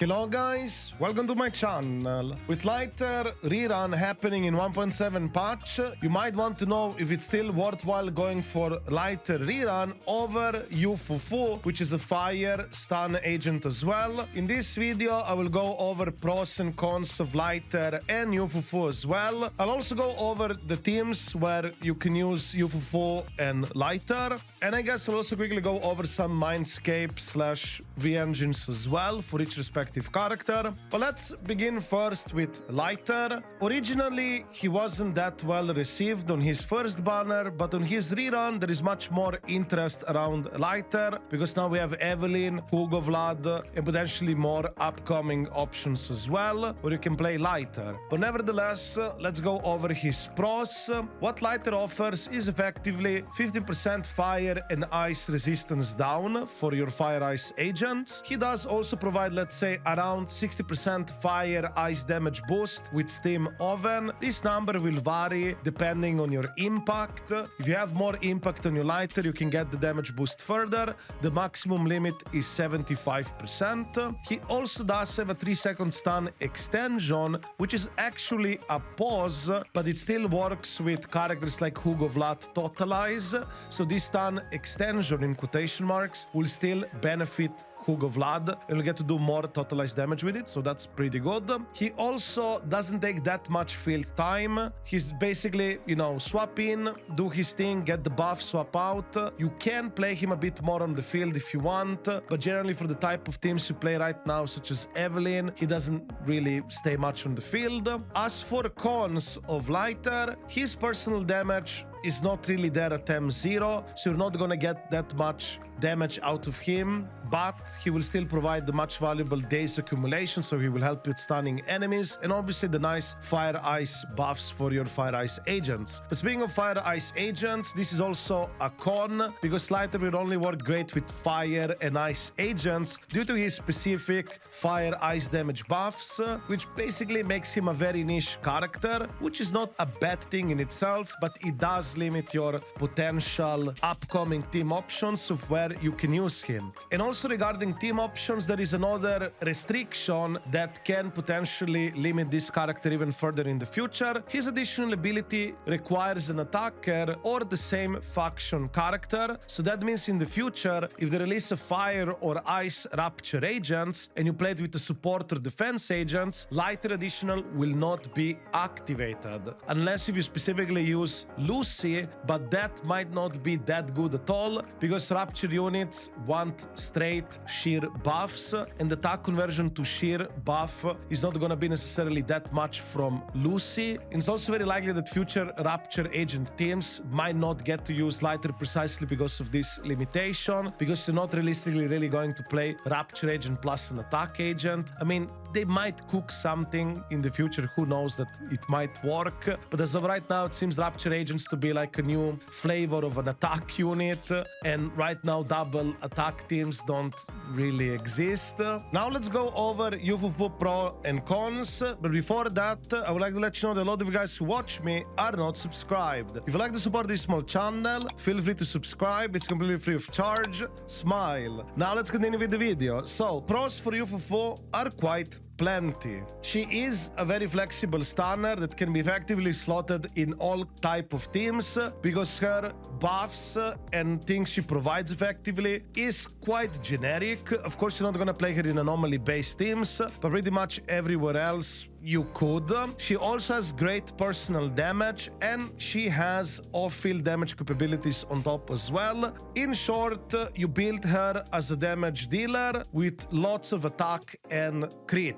Hello guys, welcome to my channel. With lighter rerun happening in 1.7 patch, you might want to know if it's still worthwhile going for lighter rerun over Fufu, which is a fire stun agent as well. In this video, I will go over pros and cons of lighter and Fufu as well. I'll also go over the teams where you can use Fufu and lighter. And I guess I'll also quickly go over some Mindscapes / V-engines as well for each respective character. But let's begin first with lighter. Originally, he wasn't that well received on his first banner, but on his rerun, there is much more interest around lighter because now we have Evelyn, Hugo Vlad, and potentially more upcoming options as well where you can play lighter. But nevertheless, let's go over his pros. What lighter offers is effectively 50% fire and ice resistance down for your fire ice agents. He does also provide, let's say, around 60% fire ice damage boost with steam oven. This number will vary depending on your impact. If you have more impact on your lighter, you can get the damage boost further. The maximum limit is 75%. He also does have a 3-second stun extension, which is actually a pause, but it still works with characters like Hugo Vlad Totalize. So this stun extension in quotation marks will still benefit Hugo Vlad and will get to do more totalized damage with it, so that's pretty good. He also doesn't take that much field time. He's basically, swap in, do his thing, get the buff, swap out. You can play him a bit more on the field if you want, but generally for the type of teams you play right now, such as Evelyn, he doesn't really stay much on the field. As for cons of lighter, his personal damage is not really there at M0, so you're not gonna get that much damage out of him, but he will still provide the much valuable days accumulation, so he will help with stunning enemies, and obviously the nice fire ice buffs for your fire ice agents. But speaking of fire ice agents, this is also a con, because lighter will only work great with fire and ice agents due to his specific fire ice damage buffs, which basically makes him a very niche character, which is not a bad thing in itself, but it does limit your potential upcoming team options of where you can use him. And also regarding team options, there is another restriction that can potentially limit this character even further in the future. His additional ability requires an attacker or the same faction character, so that means in the future, if they release a fire or ice rapture agents and you play it with the support or defense agents, lighter additional will not be activated unless if you specifically use Lucy, but that might not be that good at all because rapture units want straight sheer buffs, and the attack conversion to sheer buff is not gonna be necessarily that much from Lucy. And it's also very likely that future rapture agent teams might not get to use lighter precisely because of this limitation, because you're not realistically really going to play rapture agent plus an attack agent. I mean, they might cook something in the future, who knows, that it might work, but as of right now it seems rapture agents to be like a new flavor of an attack unit, and right now double attack teams don't really exist. Now let's go over Fufu pro and cons, but before that I would like to let you know that a lot of you guys who watch me are not subscribed. If you like to support this small channel, feel free to subscribe, it's completely free of charge. Smile. Now let's continue with the video. So pros for Fufu are quite plenty. She is a very flexible stunner that can be effectively slotted in all type of teams because her buffs and things she provides effectively is quite generic. Of course, you're not gonna play her in anomaly based teams, but pretty much everywhere else you could. She also has great personal damage and she has off-field damage capabilities on top as well. In short, you build her as a damage dealer with lots of attack and crit.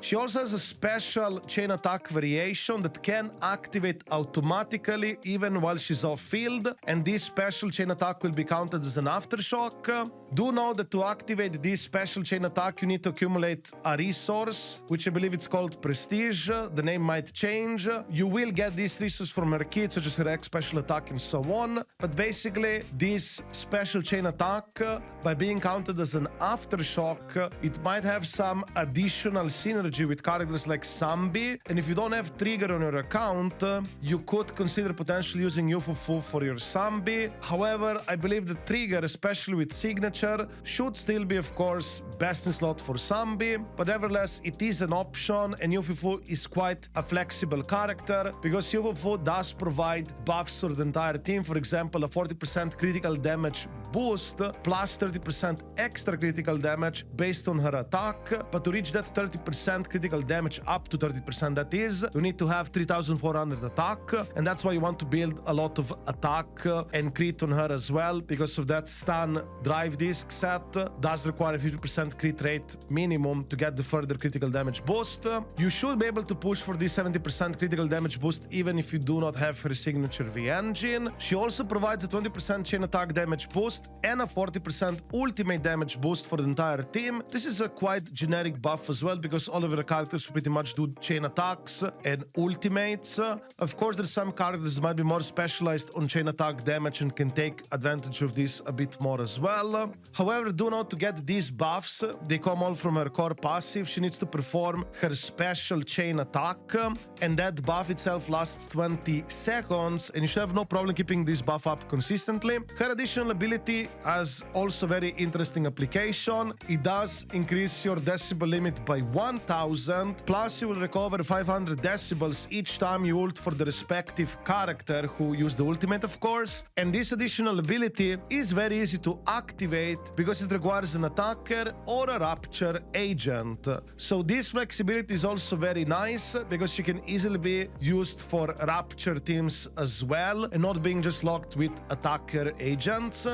She also has a special chain attack variation that can activate automatically even while she's off-field, and this special chain attack will be counted as an aftershock. Do know that to activate this special chain attack you need to accumulate a resource, which I believe it's called prestige. The name might change. You will get these resources from her kit, such as her X special attack and so on. But basically, this special chain attack, by being counted as an aftershock, it might have some additional synergy with characters like Sambi. And if you don't have trigger on your account, you could consider potentially using Fufu for your Sambi. However, I believe the trigger, especially with signature, should still be, of course, best in slot for Sambi. But nevertheless, it is an option, and Fufu is quite a flexible character because Fufu does provide buffs for the entire team. For example, a 40% critical damage boost plus 30% extra critical damage based on her attack. But to reach that 30% critical damage, up to 30% that is, you need to have 3400 attack, and that's why you want to build a lot of attack and crit on her as well, because of that stun drive disc set does require a 50% crit rate minimum to get the further critical damage boost. You should be able to push for this 70% critical damage boost even if you do not have her signature V engine. She also provides a 20% chain attack damage boost and a 40% ultimate damage boost for the entire team. This is a quite generic buff as well because all of her characters pretty much do chain attacks and ultimates. Of course, there's some characters that might be more specialized on chain attack damage and can take advantage of this a bit more as well. However, do note to get these buffs, they come all from her core passive. She needs to perform her special chain attack, and that buff itself lasts 20 seconds, and you should have no problem keeping this buff up consistently. Her additional ability has also very interesting application. It does increase your decibel limit by 1000, plus you will recover 500 decibels each time you ult for the respective character who used the ultimate, of course. And this additional ability is very easy to activate because it requires an attacker or a rapture agent. So this flexibility is also very nice because she can easily be used for rapture teams as well and not being just locked with attacker agents.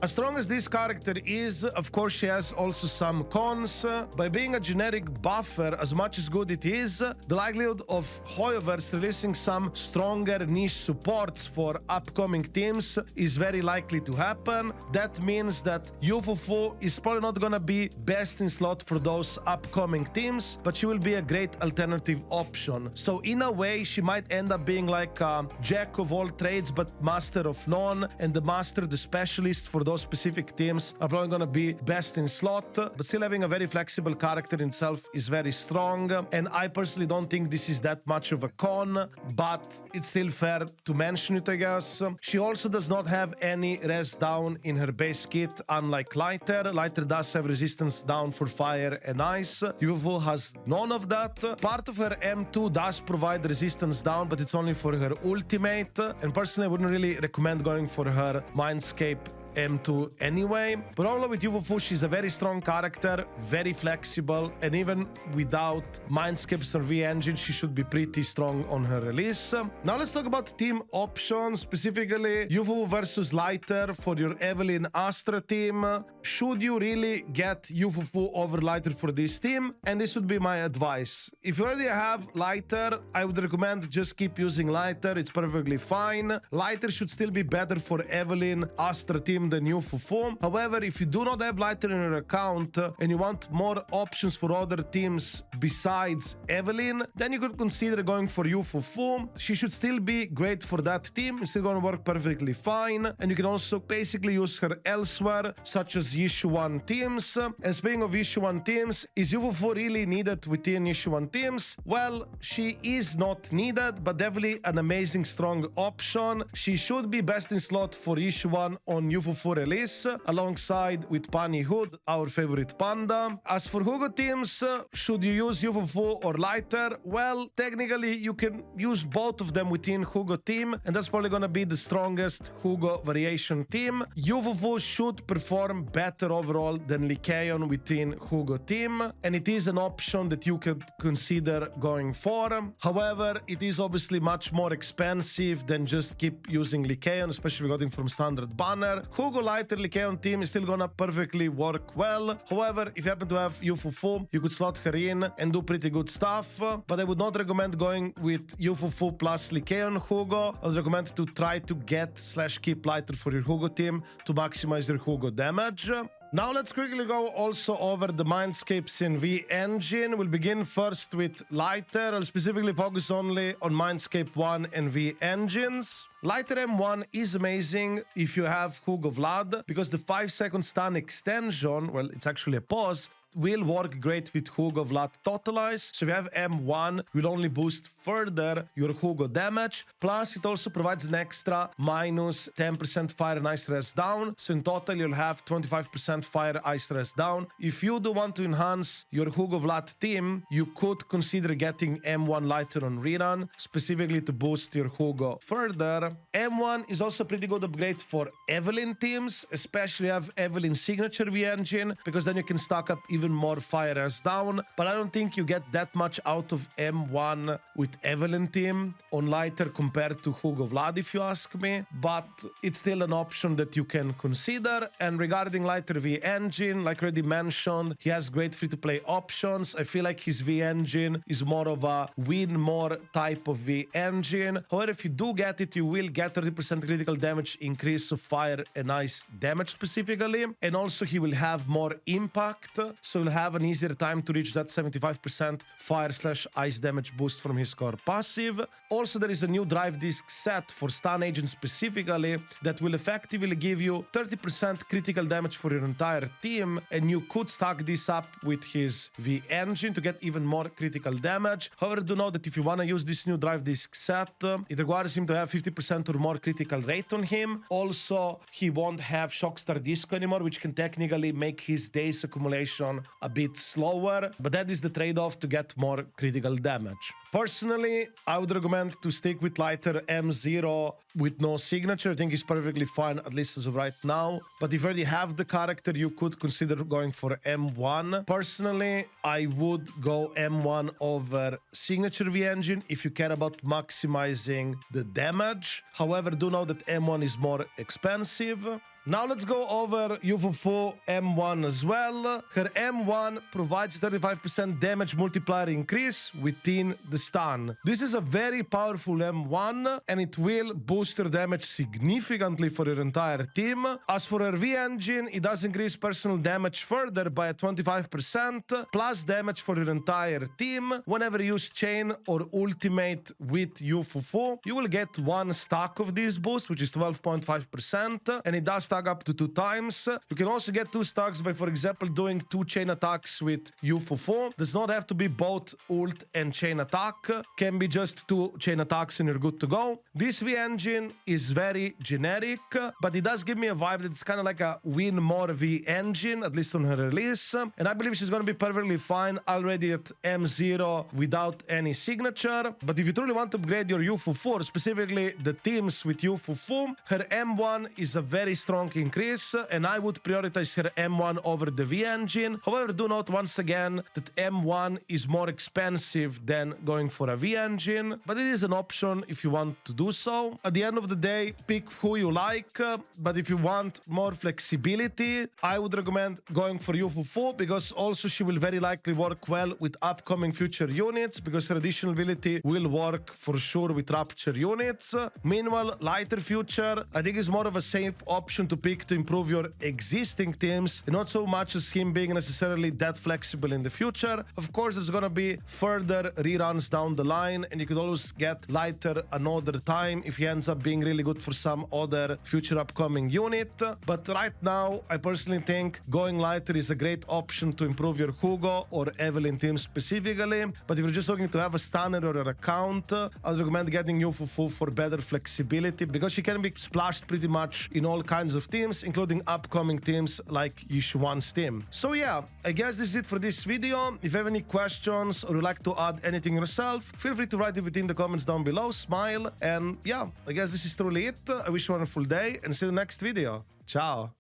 As strong as this character is, of course she has also some cons. By being a generic buffer, as much as good it is, the likelihood of Hoyoverse releasing some stronger niche supports for upcoming teams is very likely to happen. That means that Fufu is probably not gonna be best in slot for those upcoming teams, but she will be a great alternative option. So in a way, she might end up being like a jack of all trades but master of none, and the master, the specialist for those specific teams, are probably going to be best in slot, but still having a very flexible character in itself is very strong, and I personally don't think this is that much of a con, but it's still fair to mention it, I guess. She also does not have any res down in her base kit, unlike Lighter. Lighter does have resistance down for fire and ice. Fufu has none of that. Part of her M2 does provide resistance down, but it's only for her ultimate, and personally I wouldn't really recommend going for her Mindscape M2 anyway. But overall with Fufu, she's a very strong character, very flexible, and even without Mindscapes or V engine, she should be pretty strong on her release. Now let's talk about team options, specifically Fufu versus Lighter for your Evelyn Astra team. Should you really get Fufu over Lighter for this team? And this would be my advice. If you already have Lighter, I would recommend just keep using Lighter. It's perfectly fine. Lighter should still be better for Evelyn Astra team than Fufu. However, if you do not have Lighter in your account and you want more options for other teams besides Evelyn, then you could consider going for Fufu. She should still be great for that team. It's still going to work perfectly fine, and you can also basically use her elsewhere, such as Issue 1 teams. And speaking of Issue 1 teams, is Fufu really needed within Issue 1 teams? Well, she is not needed, but definitely an amazing strong option. She should be best in slot for Issue 1 on Fufu release, alongside with Pani Hood, our favorite panda. As for Hugo teams, should you use Fufu or Lighter? Well, technically you can use both of them within Hugo team, and that's probably gonna be the strongest Hugo variation team. Fufu should perform better overall than Lycaon within Hugo team, and it is an option that you could consider going for. However, it is obviously much more expensive than just keep using Lycaon, especially if you got him from standard banner. Hugo Lighter Lycaon team is still gonna perfectly work well. However, if you happen to have Fufu, you could slot her in and do pretty good stuff, but I would not recommend going with Fufu plus Lycaon Hugo. I would recommend to try to get/keep Lighter for your Hugo team to maximize your Hugo damage. Now let's quickly go also over the Mindscapes in V engine. We'll begin first with Lighter. I'll specifically focus only on Mindscape 1 and V engines. Lighter M1 is amazing if you have Hugo Vlad, because the 5-second stun extension, well, it's actually a pause, will work great with Hugo Vlad Totalize. So if you have M1, will only boost further your Hugo damage. Plus, it also provides an extra minus 10% fire and ice res down. So in total, you'll have 25% fire, ice res down. If you do want to enhance your Hugo Vlad team, you could consider getting M1 Lighter on Rerun, specifically to boost your Hugo further. M1 is also a pretty good upgrade for Evelyn teams, especially if you have Evelyn signature V engine, because then you can stack up even more fire as down. But I don't think you get that much out of M1 with Evelyn team on Lighter compared to Hugo Vlad, if you ask me. But it's still an option that you can consider. And regarding Lighter V engine, like already mentioned, he has great free-to-play options. I feel like his V engine is more of a win more type of V engine. However, if you do get it, you will get 30% critical damage increase of fire and ice damage specifically. And also he will have more impact, so he'll have an easier time to reach that 75% fire/ice damage boost from his core passive. Also, there is a new drive disc set for stun agents specifically that will effectively give you 30% critical damage for your entire team, and you could stack this up with his V engine to get even more critical damage. However, do know that if you want to use this new drive disc set, it requires him to have 50% or more critical rate on him. Also, he won't have Shockstar Disco anymore, which can technically make his days accumulation a bit slower, but that is the trade-off to get more critical damage. Personally, I would recommend to stick with Lighter M0 with no signature. I think he's perfectly fine, at least as of right now. But if you already have the character, you could consider going for M1. Personally, I would go M1 over signature V engine if you care about maximizing the damage. However, do know that M1 is more expensive. Now let's go over Fufu M1 as well. Her M1 provides 35% damage multiplier increase within the stun. This is a very powerful M1 and it will boost her damage significantly for your entire team. As for her V engine, it does increase personal damage further by 25% plus damage for your entire team. Whenever you use chain or ultimate with Fufu, you will get one stack of this boost, which is 12.5%, and it does stack up to 2 times. You can also get 2 stacks by, for example, doing 2 chain attacks with Fufu. Does not have to be both ult and chain attack. Can be just 2 chain attacks and you're good to go. This V engine is very generic, but it does give me a vibe that it's kind of like a win more V engine, at least on her release. And I believe she's going to be perfectly fine already at M0 without any signature. But if you truly want to upgrade your Fufu, specifically the teams with Fufu, her M1 is a very strong increase, and I would prioritize her M1 over the V engine. However, do note once again that M1 is more expensive than going for a V engine, but it is an option if you want to do so. At the end of the day, pick who you like, but if you want more flexibility, I would recommend going for Fufu, because also she will very likely work well with upcoming future units, because her additional ability will work for sure with Rapture units. Meanwhile, Lighter Future, I think, is more of a safe option to pick to improve your existing teams, and not so much as him being necessarily that flexible in the future. Of course, there's gonna be further reruns down the line, and you could always get Lighter another time if he ends up being really good for some other future upcoming unit. But right now, I personally think going Lighter is a great option to improve your Hugo or Evelyn team specifically. But if you're just looking to have a stunner or an account, I'd recommend getting Fufu for better flexibility, because she can be splashed pretty much in all kinds of teams, including upcoming teams like Yishuan's team. So yeah, I guess this is it for this video. If you have any questions or would like to add anything yourself, feel free to write it within the comments down below. Smile, and yeah, I guess this is truly it. I wish you a wonderful day and see you in the next video. Ciao.